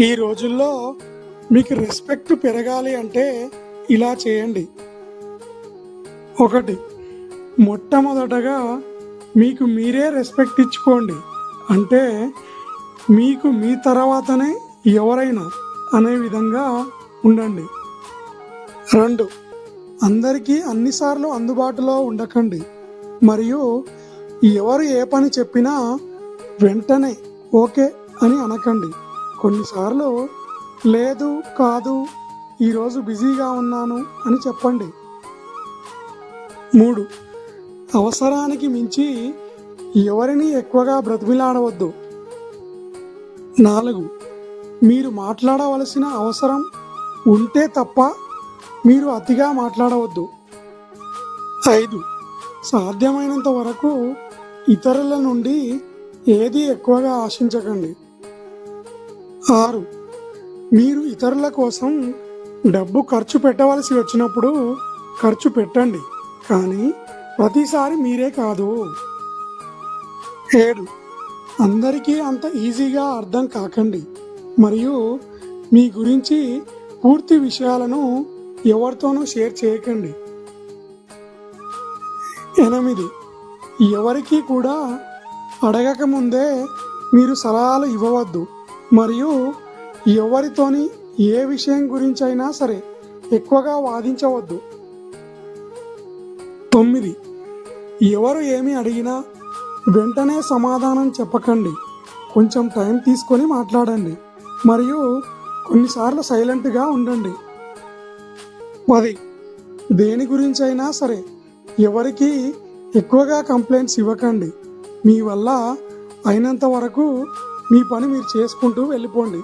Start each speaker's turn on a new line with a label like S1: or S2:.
S1: ఈ రోజుల్లో మీకు రెస్పెక్ట్ పెరగాలి అంటే ఇలా చేయండి. ఒకటి, మొట్టమొదటగా మీకు మీరే రెస్పెక్ట్ ఇచ్చుకోండి. అంటే మీకు మీ తర్వాతనే ఎవరైనా అనే విధంగా ఉండండి. 2, అందరికీ అన్నిసార్లు అందుబాటులో ఉండకండి. మరియు ఎవరు ఏ పని చెప్పినా వెంటనే ఓకే అని అనకండి. కొన్నిసార్లు లేదు, కాదు, ఈరోజు బిజీగా ఉన్నాను అని చెప్పండి. 3, అవసరానికి మించి ఎవరిని ఎక్కువగా బ్రతిమిలాడవద్దు. 4, మీరు మాట్లాడవలసిన అవసరం ఉంటే తప్ప మీరు అతిగా మాట్లాడవద్దు. 5, సాధ్యమైనంత వరకు ఇతరుల నుండి ఏది ఎక్కువగా ఆశించకండి. 6, మీరు ఇతరుల కోసం డబ్బు ఖర్చు పెట్టవలసి వచ్చినప్పుడు ఖర్చు పెట్టండి, కానీ ప్రతిసారి మీరే కాదు. 7, అందరికీ అంత ఈజీగా అర్థం కాకండి మరియు మీ గురించి పూర్తి విషయాలను ఎవరితోనూ షేర్ చేయకండి. 8, ఎవరికి కూడా అడగక ముందే మీరు సలహాలు ఇవ్వవద్దు మరియు ఎవరితోని ఏ విషయం గురించి అయినా సరే ఎక్కువగా వాదించవద్దు. 9, ఎవరు ఏమి అడిగినా వెంటనే సమాధానం చెప్పకండి. కొంచెం టైం తీసుకొని మాట్లాడండి మరియు కొన్నిసార్లు సైలెంట్గా ఉండండి. 10, దేని గురించి అయినా సరే ఎవరికి ఎక్కువగా కంప్లైంట్స్ ఇవ్వకండి. మీ వల్ల అయినంత వరకు మీ పని మీరు చేసుకుంటూ వెళ్ళిపోండి.